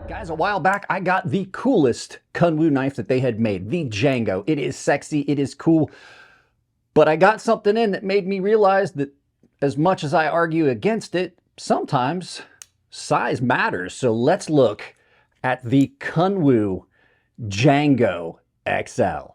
Guys, a while back, I got the coolest Kunwu knife that they had made, the Django. It is sexy, it is cool, but I got something in that made me realize that as much as I argue against it, sometimes size matters. So let's look at the Kunwu Django XL.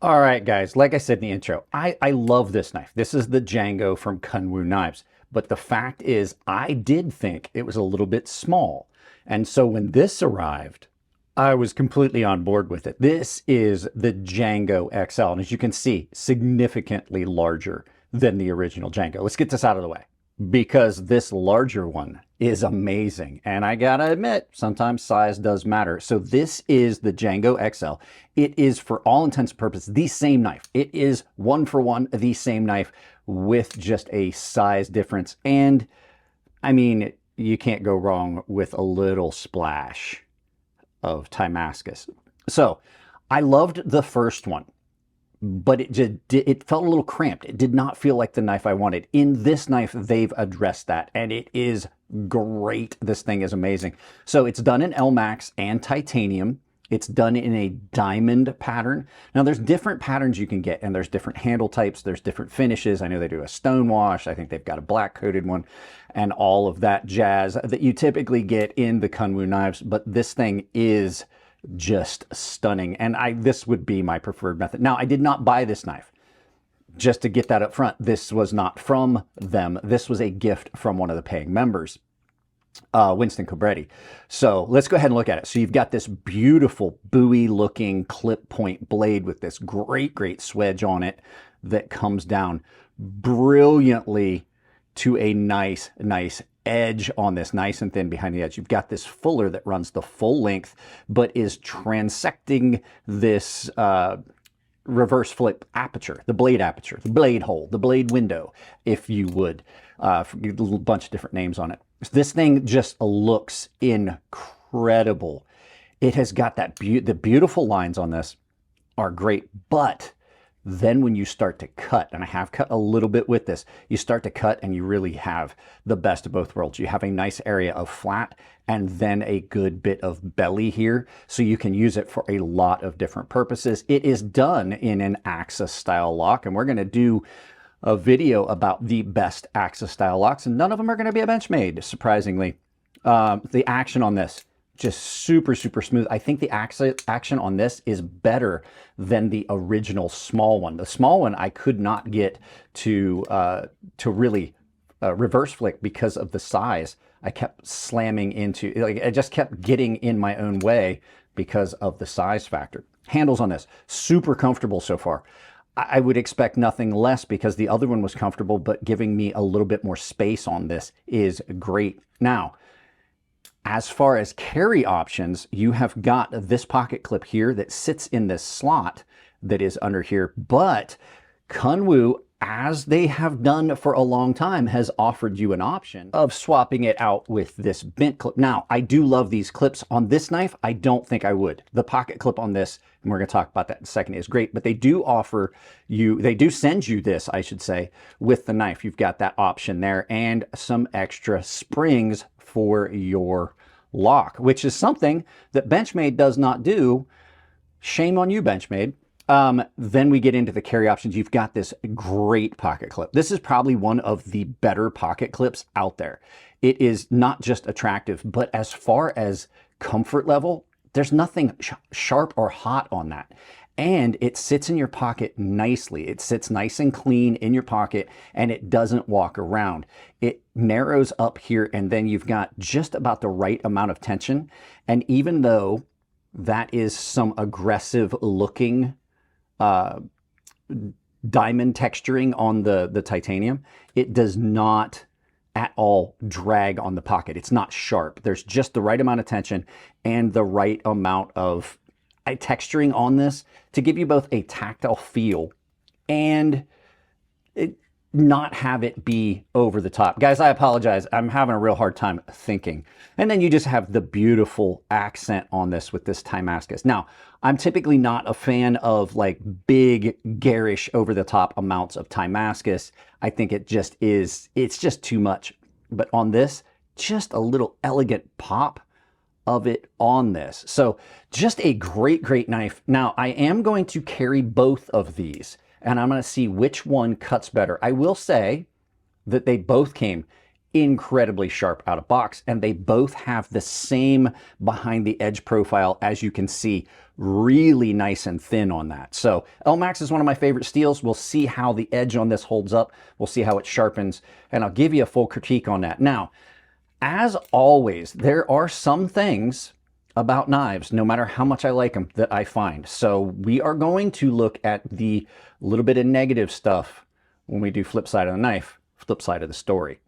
All right, guys, like I said in the intro, I love this knife. This is the Django from Kunwu Knives. But the fact is, I did think it was a little bit small. And so when this arrived, I was completely on board with it. This is the Django XL. And as you can see, significantly larger than the original Django. Let's get this out of the way, because this larger one is amazing. And I gotta admit, sometimes size does matter. So this is the Django XL. It is, for all intents and purposes, the same knife. It is one for one the same knife with just a size difference. And I mean, you can't go wrong with a little splash of Damascus. So I loved the first one, but it felt a little cramped. It did not feel like the knife I wanted. In this knife, they've addressed that, and it is great. This thing is amazing. So it's done in Elmax and titanium. It's done in a diamond pattern. Now there's different patterns you can get, and there's different handle types, there's different finishes. I know they do a stone wash. I think they've got a black coated one and all of that jazz that you typically get in the Kunwu knives, but this thing is just stunning. And this would be my preferred method. Now, I did not buy this knife. Just to get that up front, this was not from them. This was a gift from one of the paying members, Winston Cobretti. So let's go ahead and look at it. So you've got this beautiful buoy looking clip point blade with this great swedge on it that comes down brilliantly to a nice edge on this, nice and thin behind the edge. You've got this fuller that runs the full length, but is transecting this reverse flip aperture, the blade hole, the blade window, if you would. A little bunch of different names on it. This thing just looks incredible. It has got that the beautiful lines on this are great, but then when you start to cut, and I have cut a little bit with this, you start to cut and you really have the best of both worlds. You have a nice area of flat and then a good bit of belly here, so you can use it for a lot of different purposes. It is done in an Axis style lock, and we're going to do a video about the best Axis style locks, and none of them are going to be a Benchmade, surprisingly. The action on this, just super smooth. I think the action on this is better than the original small one. The small one I could not get to really reverse flick because of the size. I kept slamming into, like, I just kept getting in my own way because of the size factor. Handles on this, super comfortable so far. I would expect nothing less because the other one was comfortable, but giving me a little bit more space on this is great. Now, as far as carry options, you have got this pocket clip here that sits in this slot that is under here, but Kunwu, as they have done for a long time, has offered you an option of swapping it out with this bent clip. Now, I do love these clips. On this knife, I don't think I would. The pocket clip on this, and we're going to talk about that in a second, is great, but they do offer you, they do send you this, I should say, with the knife. You've got that option there and some extra springs for your lock, which is something that Benchmade does not do. Shame on you, Benchmade. Then we get into the carry options. You've got this great pocket clip. This is probably one of the better pocket clips out there. It is not just attractive, but as far as comfort level, there's nothing sharp or hot on that. And it sits in your pocket nicely. It sits nice and clean in your pocket, and it doesn't walk around. It narrows up here, and then you've got just about the right amount of tension. And even though that is some aggressive looking diamond texturing on the titanium, it does not at all drag on the pocket. It's not sharp. There's just the right amount of tension and the right amount of texturing on this to give you both a tactile feel and not have it be over the top. Guys, I apologize. I'm having a real hard time thinking. And then you just have the beautiful accent on this with this Damascus. Now, I'm typically not a fan of like big, garish, over the top amounts of Damascus. I think it just is, it's just too much. But on this, just a little elegant pop of it on this. So just a great, great knife. Now, I am going to carry both of these, and I'm going to see which one cuts better. I will say that they both came incredibly sharp out of box, and they both have the same behind the edge profile, as you can see, really nice and thin on that. So Elmax is one of my favorite steels. We'll see how the edge on this holds up. We'll see how it sharpens, and I'll give you a full critique on that. Now, as always, there are some things about knives, no matter how much I like them, that I find. So we are going to look at the little bit of negative stuff when we do flip side of the knife, flip side of the story.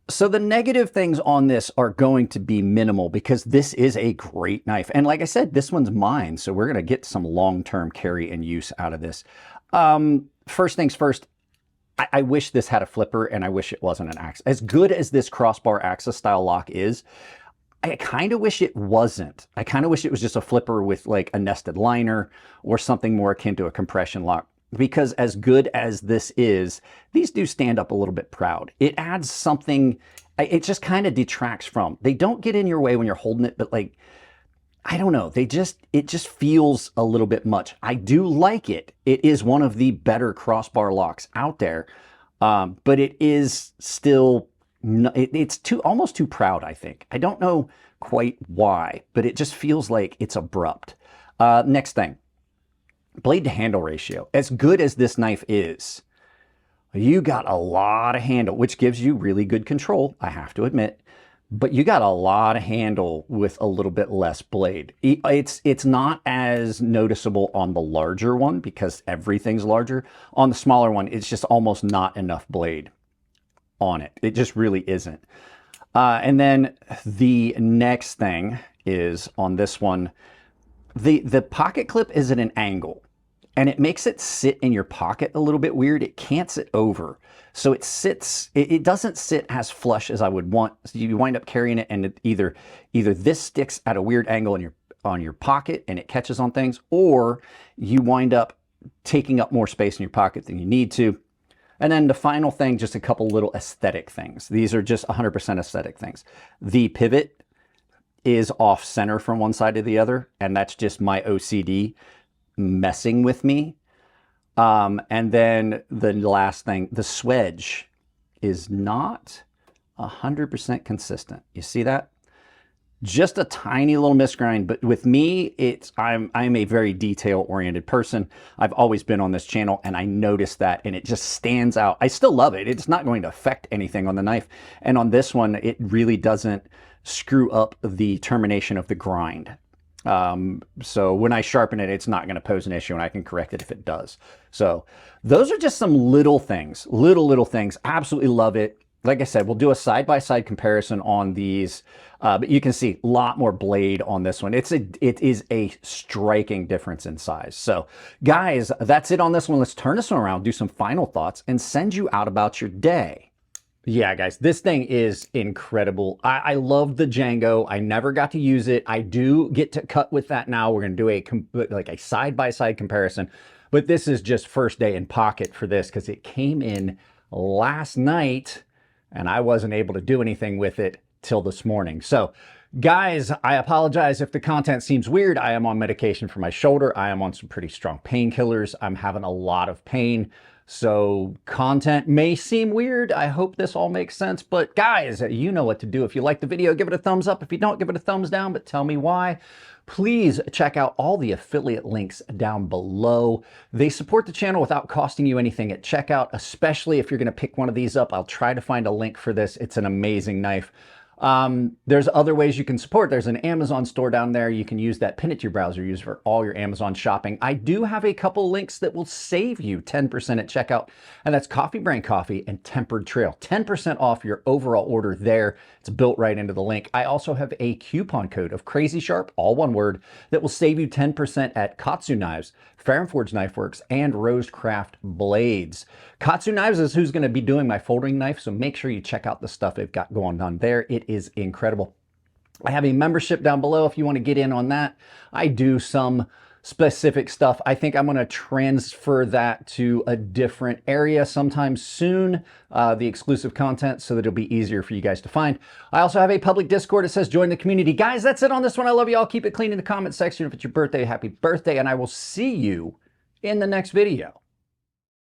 So the negative things on this are going to be minimal because this is a great knife. And like I said, this one's mine, so we're going to get some long-term carry and use out of this. First things first, I wish this had a flipper, and I wish it wasn't an axe. As good as this crossbar axis style lock is, I kind of wish it wasn't. I kind of wish it was just a flipper with like a nested liner or something more akin to a compression lock. Because as good as this is, these do stand up a little bit proud. It adds something, it just kind of detracts from. They don't get in your way when you're holding it, but like, I don't know, it just feels a little bit much. I do like it. It is one of the better crossbar locks out there, but it is still, it's almost too proud, I think. I don't know quite why, but it just feels like it's abrupt. Next thing. Blade to handle ratio. As good as this knife is, you got a lot of handle, which gives you really good control, I have to admit, but you got a lot of handle with a little bit less blade. It's not as noticeable on the larger one because everything's larger. On the smaller one, it's just almost not enough blade on it. It just really isn't. And then the next thing is on this one, the pocket clip is at an angle, and it makes it sit in your pocket a little bit weird. It can't sit over. So it doesn't sit as flush as I would want. So you wind up carrying it, and either this sticks at a weird angle on your pocket and it catches on things, or you wind up taking up more space in your pocket than you need to. And then the final thing, just a couple little aesthetic things. These are just 100% aesthetic things. The pivot is off center from one side to the other, and that's just my OCD messing with me. And then the last thing, the swedge is not 100% consistent. You see that? Just a tiny little misgrind, but with me, I'm a very detail-oriented person. I've always been on this channel, and I noticed that, and it just stands out. I still love it. It's not going to affect anything on the knife. And on this one, it really doesn't screw up the termination of the grind. So when I sharpen it, it's not going to pose an issue, and I can correct it if it does. So those are just some little things, little things. Absolutely love it. Like I said, we'll do a side-by-side comparison on these, but you can see a lot more blade on this one. It is a striking difference in size. So guys, that's it on this one. Let's turn this one around, do some final thoughts, and send you out about your day. Yeah, guys, this thing is incredible. I love the Django. I never got to use it. I do get to cut with that now. We're going to do a side-by-side comparison, but this is just first day in pocket for this because it came in last night and I wasn't able to do anything with it till this morning. So guys, I apologize if the content seems weird. I am on medication for my shoulder. I am on some pretty strong painkillers. I'm having a lot of pain. So content may seem weird. I hope this all makes sense, but guys, you know what to do. If you like the video, give it a thumbs up. If you don't, give it a thumbs down, but tell me why. Please check out all the affiliate links down below. They support the channel without costing you anything at checkout, especially if you're going to pick one of these up. I'll try to find a link for this. It's an amazing knife. There's other ways you can support. There's an Amazon store down there. You can use that, pin it to your browser, use for all your Amazon shopping. I do have a couple links that will save you 10% at checkout, and that's Coffee Brand Coffee and Tempered Trail. 10% off your overall order there. It's built right into the link. I also have a coupon code of crazysharp, all one word, that will save you 10% at KATSU Knives, Fair & Forge Knife Works, and Rosecraft Blades. KATSU Knives is who's going to be doing my folding knife, so make sure you check out the stuff they've got going on there. It is incredible. I have a membership down below if you want to get in on that. I do some specific stuff. I think I'm going to transfer that to a different area sometime soon, the exclusive content, so that it'll be easier for you guys to find. I also have a public Discord. It says join the community. Guys, that's it on this one. I love you all. Keep it clean in the comment section. If it's your birthday, happy birthday, and I will see you in the next video.